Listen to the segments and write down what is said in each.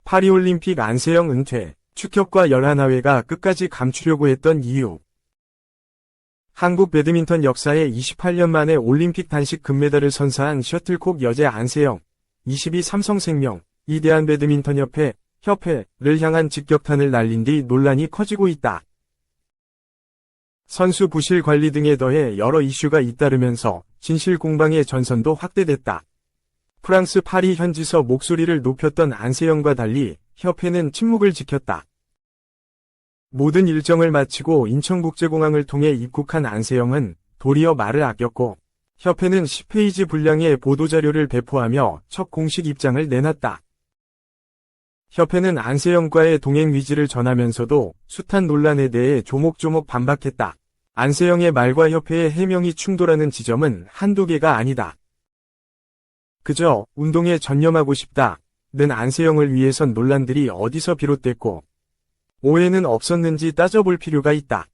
파리올림픽 안세영 은퇴, 축협과 열하나회가 끝까지 감추려고 했던 이유. 한국 배드민턴 역사에 28년 만에 올림픽 단식 금메달을 선사한 셔틀콕 여제 안세영, 22 삼성생명, 이 대한배드민턴협회를 향한 직격탄을 날린 뒤 논란이 커지고 있다. 선수 부실 관리 등에 더해 여러 이슈가 잇따르면서 진실 공방의 전선도 확대됐다. 프랑스 파리 현지서 목소리를 높였던 안세영과 달리 협회는 침묵을 지켰다. 모든 일정을 마치고 인천국제공항을 통해 입국한 안세영은 도리어 말을 아꼈고, 협회는 10페이지 분량의 보도자료를 배포하며 첫 공식 입장을 내놨다. 협회는 안세영과의 동행 위지를 전하면서도 숱한 논란에 대해 조목조목 반박했다. 안세영의 말과 협회의 해명이 충돌하는 지점은 한두 개가 아니다. 그저 운동에 전념하고 싶다는 안세영을 위해선 논란들이 어디서 비롯됐고 오해는 없었는지 따져볼 필요가 있다.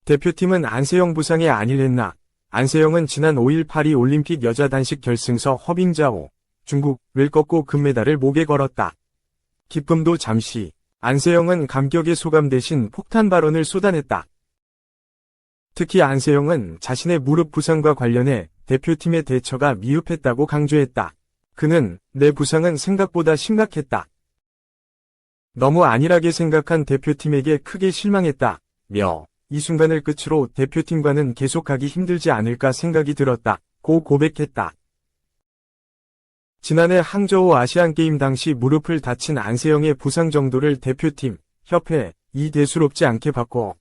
대표팀은 안세영 부상에 안일했나? 안세영은 지난 5일 파리 올림픽 여자 단식 결승서 허빙자오, 중국을 꺾고 금메달을 목에 걸었다. 기쁨도 잠시. 안세영은 감격의 소감 대신 폭탄 발언을 쏟아냈다. 특히 안세영은 자신의 무릎 부상과 관련해 대표팀의 대처가 미흡했다고 강조했다. 그는 내 부상은 생각보다 심각했다. 너무 안일하게 생각한 대표팀에게 크게 실망했다. 이 순간을 끝으로 대표팀과는 계속하기 힘들지 않을까 생각이 들었다. 고 고백했다. 지난해 항저우 아시안게임 당시 무릎을 다친 안세영의 부상 정도를 대표팀, 협회이 대수롭지 않게 봤고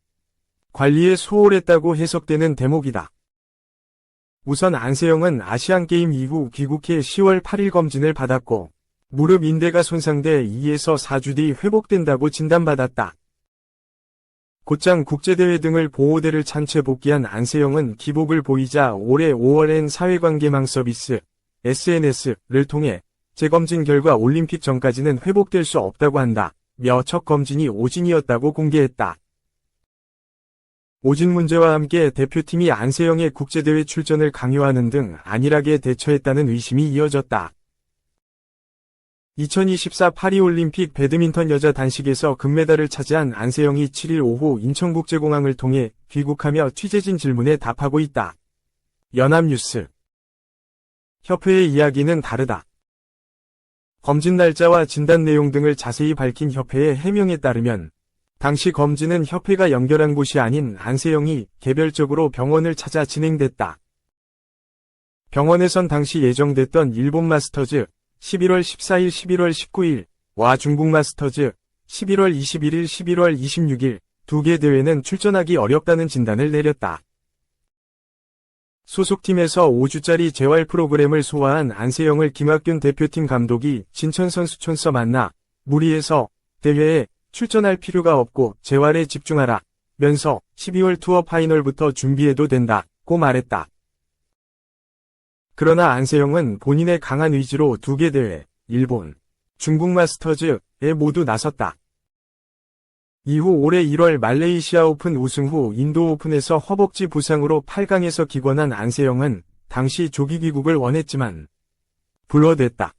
관리에 소홀했다고 해석되는 대목이다. 우선 안세영은 아시안게임 이후 귀국해 10월 8일 검진을 받았고 무릎 인대가 손상돼 2에서 4주 뒤 회복된다고 진단받았다. 곧장 국제대회 등을 보호대를 찬 채 복귀한 안세영은 기복을 보이자 올해 5월엔 사회관계망 서비스 SNS를 통해 재검진 결과 올림픽 전까지는 회복될 수 없다고 한다. 첫 검진이 오진이었다고 공개했다. 오진 문제와 함께 대표팀이 안세영의 국제대회 출전을 강요하는 등 안일하게 대처했다는 의심이 이어졌다. 2024 파리올림픽 배드민턴 여자 단식에서 금메달을 차지한 안세영이 7일 오후 인천국제공항을 통해 귀국하며 취재진 질문에 답하고 있다. 연합뉴스. 협회의 이야기는 다르다. 검진 날짜와 진단 내용 등을 자세히 밝힌 협회의 해명에 따르면 당시 검진은 협회가 연결한 곳이 아닌 안세영이 개별적으로 병원을 찾아 진행됐다. 병원에선 당시 예정됐던 일본 마스터즈 11월 14일, 11월 19일와 중국 마스터즈 11월 21일, 11월 26일 두 개 대회는 출전하기 어렵다는 진단을 내렸다. 소속팀에서 5주짜리 재활 프로그램을 소화한 안세영을 김학균 대표팀 감독이 진천선수촌서 만나 무리해서 대회에 출전할 필요가 없고 재활에 집중하라 면서 12월 투어 파이널부터 준비해도 된다고 말했다. 그러나 안세영은 본인의 강한 의지로 두 개 대회, 일본, 중국 마스터즈에 모두 나섰다. 이후 올해 1월 말레이시아 오픈 우승 후 인도 오픈에서 허벅지 부상으로 8강에서 기권한 안세영은 당시 조기 귀국을 원했지만 불허됐다.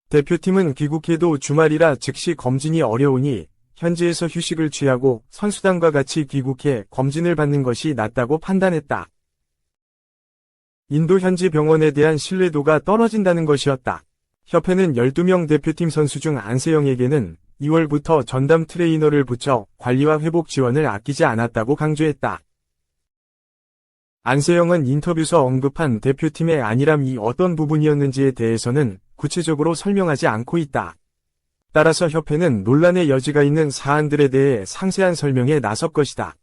대표팀은 귀국해도 주말이라 즉시 검진이 어려우니 현지에서 휴식을 취하고 선수단과 같이 귀국해 검진을 받는 것이 낫다고 판단했다. 인도 현지 병원에 대한 신뢰도가 떨어진다는 것이었다. 협회는 12명 대표팀 선수 중 안세영에게는 2월부터 전담 트레이너를 붙여 관리와 회복 지원을 아끼지 않았다고 강조했다. 안세영은 인터뷰에서 언급한 대표팀의 안일함이 어떤 부분이었는지에 대해서는 구체적으로 설명하지 않고 있다. 따라서 협회는 논란의 여지가 있는 사안들에 대해 상세한 설명에 나설 것이다.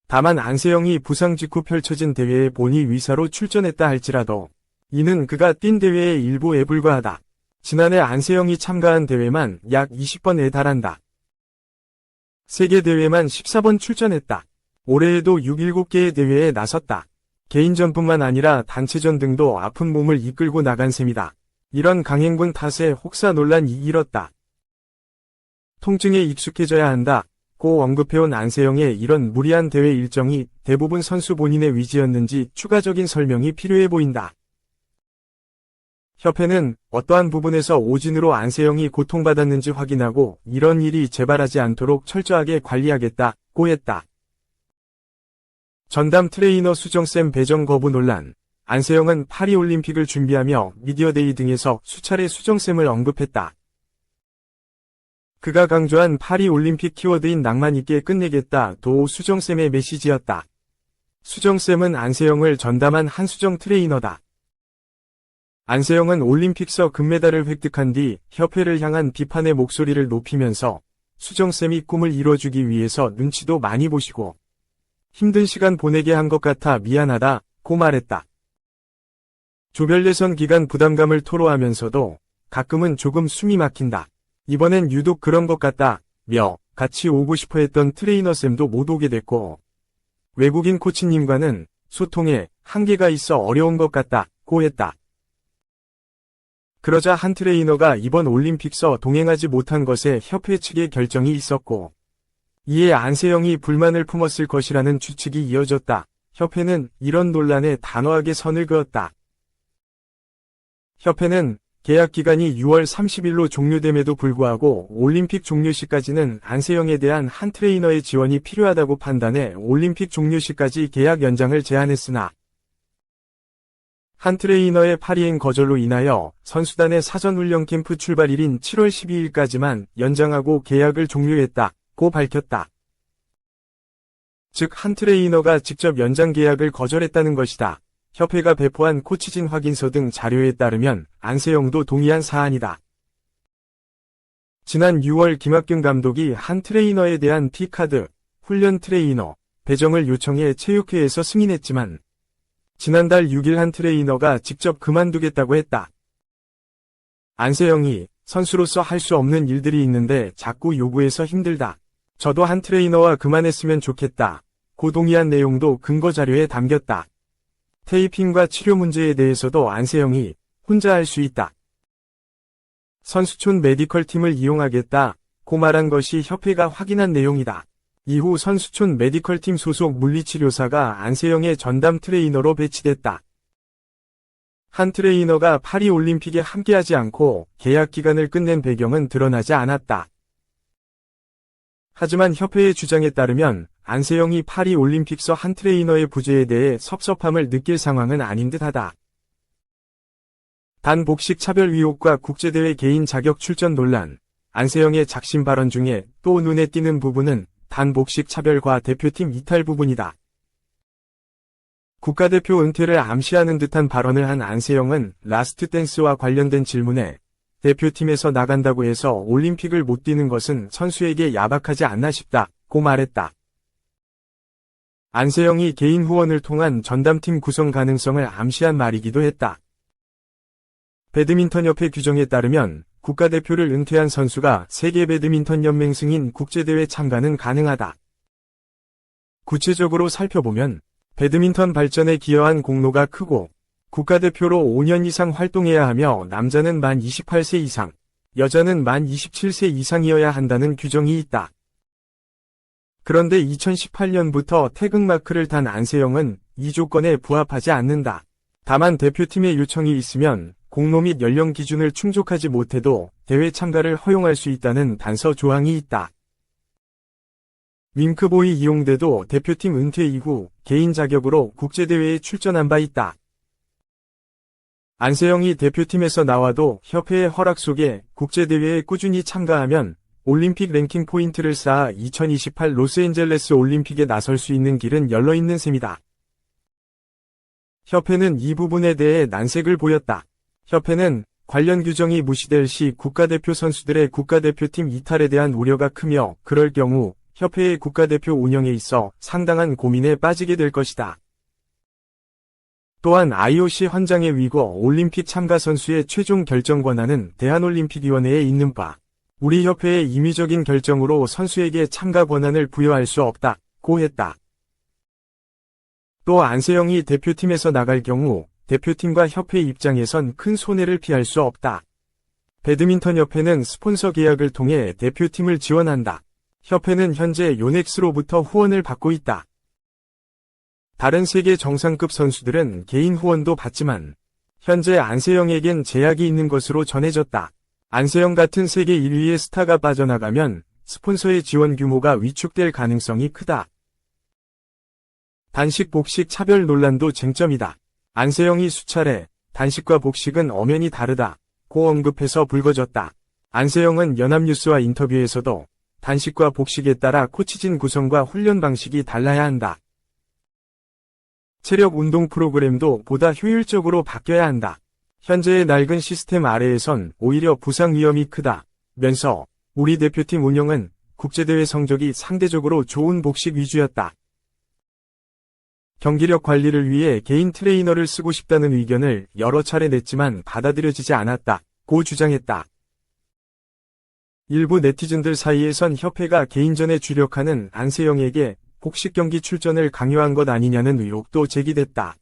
다만 안세영이 부상 직후 펼쳐진 대회에 본의 위사로 출전했다 할지라도 이는 그가 뛴 대회의 일부에 불과하다. 지난해 안세영이 참가한 대회만 약 20번에 달한다. 세계대회만 14번 출전했다. 올해에도 6-7개의 대회에 나섰다. 개인전뿐만 아니라 단체전 등도 아픈 몸을 이끌고 나간 셈이다. 이런 강행군 탓에 혹사 논란이 일었다. 통증에 익숙해져야 한다. 고 언급해온 안세영의 이런 무리한 대회 일정이 대부분 선수 본인의 위지였는지 추가적인 설명이 필요해 보인다. 협회는 어떠한 부분에서 오진으로 안세영이 고통받았는지 확인하고 이런 일이 재발하지 않도록 철저하게 관리하겠다고 했다. 전담 트레이너 수정쌤 배정 거부 논란. 안세영은 파리올림픽을 준비하며 미디어데이 등에서 수차례 수정쌤을 언급했다. 그가 강조한 파리올림픽 키워드인 낭만 있게 끝내겠다도 수정쌤의 메시지였다. 수정쌤은 안세영을 전담한 한수정 트레이너다. 안세영은 올림픽서 금메달을 획득한 뒤 협회를 향한 비판의 목소리를 높이면서 수정쌤이 꿈을 이뤄주기 위해서 눈치도 많이 보시고 힘든 시간 보내게 한 것 같아 미안하다고 말했다. 조별 예선 기간 부담감을 토로하면서도 가끔은 조금 숨이 막힌다. 이번엔 유독 그런 것 같다며 같이 오고 싶어 했던 트레이너쌤도 못 오게 됐고 외국인 코치님과는 소통에 한계가 있어 어려운 것 같다고 했다. 그러자 한 트레이너가 이번 올림픽서 동행하지 못한 것에 협회 측의 결정이 있었고 이에 안세영이 불만을 품었을 것이라는 추측이 이어졌다. 협회는 이런 논란에 단호하게 선을 그었다. 협회는 계약 기간이 6월 30일로 종료됨에도 불구하고 올림픽 종료 시까지는 안세영에 대한 한 트레이너의 지원이 필요하다고 판단해 올림픽 종료 시까지 계약 연장을 제안했으나 한 트레이너의 파리행 거절로 인하여 선수단의 사전훈련 캠프 출발일인 7월 12일까지만 연장하고 계약을 종료했다고 밝혔다. 즉 한 트레이너가 직접 연장 계약을 거절했다는 것이다. 협회가 배포한 코치진 확인서 등 자료에 따르면 안세영도 동의한 사안이다. 지난 6월 김학균 감독이 한 트레이너에 대한 P카드, 훈련 트레이너, 배정을 요청해 체육회에서 승인했지만 지난달 6일 한 트레이너가 직접 그만두겠다고 했다. 안세영이 선수로서 할 수 없는 일들이 있는데 자꾸 요구해서 힘들다. 저도 한 트레이너와 그만했으면 좋겠다. 고 동의한 내용도 근거 자료에 담겼다. 테이핑과 치료 문제에 대해서도 안세영이 혼자 할 수 있다. 선수촌 메디컬 팀을 이용하겠다고 말한 것이 협회가 확인한 내용이다. 이후 선수촌 메디컬팀 소속 물리치료사가 안세영의 전담 트레이너로 배치됐다. 한 트레이너가 파리올림픽에 함께하지 않고 계약 기간을 끝낸 배경은 드러나지 않았다. 하지만 협회의 주장에 따르면 안세영이 파리올림픽서 한 트레이너의 부재에 대해 섭섭함을 느낄 상황은 아닌 듯하다. 단 복식 차별 의혹과 국제대회 개인 자격 출전 논란, 안세영의 작심 발언 중에 또 눈에 띄는 부분은 단복식 차별과 대표팀 이탈 부분이다. 국가대표 은퇴를 암시하는 듯한 발언을 한 안세영은 라스트 댄스와 관련된 질문에 대표팀에서 나간다고 해서 올림픽을 못 뛰는 것은 선수에게 야박하지 않나 싶다고 말했다. 안세영이 개인 후원을 통한 전담팀 구성 가능성을 암시한 말이기도 했다. 배드민턴협회 규정에 따르면 국가대표를 은퇴한 선수가 세계 배드민턴 연맹 승인 국제대회 참가는 가능하다. 구체적으로 살펴보면 배드민턴 발전에 기여한 공로가 크고 국가대표로 5년 이상 활동해야 하며 남자는 만 28세 이상, 여자는 만 27세 이상이어야 한다는 규정이 있다. 그런데 2018년부터 태극마크를 단 안세영은 이 조건에 부합하지 않는다. 다만 대표팀의 요청이 있으면 공로 및 연령 기준을 충족하지 못해도 대회 참가를 허용할 수 있다는 단서 조항이 있다. 윙크보이 이용대도 대표팀 은퇴 이후 개인 자격으로 국제대회에 출전한 바 있다. 안세영이 대표팀에서 나와도 협회의 허락 속에 국제대회에 꾸준히 참가하면 올림픽 랭킹 포인트를 쌓아 2028 로스앤젤레스 올림픽에 나설 수 있는 길은 열려있는 셈이다. 협회는 이 부분에 대해 난색을 보였다. 협회는 관련 규정이 무시될 시 국가대표 선수들의 국가대표팀 이탈에 대한 우려가 크며 그럴 경우 협회의 국가대표 운영에 있어 상당한 고민에 빠지게 될 것이다. 또한 IOC 헌장의 위고 올림픽 참가 선수의 최종 결정 권한은 대한올림픽위원회에 있는 바 우리 협회의 임의적인 결정으로 선수에게 참가 권한을 부여할 수 없다고 했다. 또 안세영이 대표팀에서 나갈 경우 대표팀과 협회 입장에선 큰 손해를 피할 수 없다. 배드민턴협회는 스폰서 계약을 통해 대표팀을 지원한다. 협회는 현재 요넥스로부터 후원을 받고 있다. 다른 세계 정상급 선수들은 개인 후원도 받지만 현재 안세영에겐 제약이 있는 것으로 전해졌다. 안세영 같은 세계 1위의 스타가 빠져나가면 스폰서의 지원 규모가 위축될 가능성이 크다. 단식 복식 차별 논란도 쟁점이다. 안세영이 수차례 단식과 복식은 엄연히 다르다 고 언급해서 불거졌다. 안세영은 연합뉴스와 인터뷰에서도 단식과 복식에 따라 코치진 구성과 훈련 방식이 달라야 한다. 체력 운동 프로그램도 보다 효율적으로 바뀌어야 한다. 현재의 낡은 시스템 아래에선 오히려 부상 위험이 크다. 면서 우리 대표팀 운영은 국제대회 성적이 상대적으로 좋은 복식 위주였다. 경기력 관리를 위해 개인 트레이너를 쓰고 싶다는 의견을 여러 차례 냈지만 받아들여지지 않았다. 고 주장했다. 일부 네티즌들 사이에선 협회가 개인전에 주력하는 안세영에게 복식 경기 출전을 강요한 것 아니냐는 의혹도 제기됐다.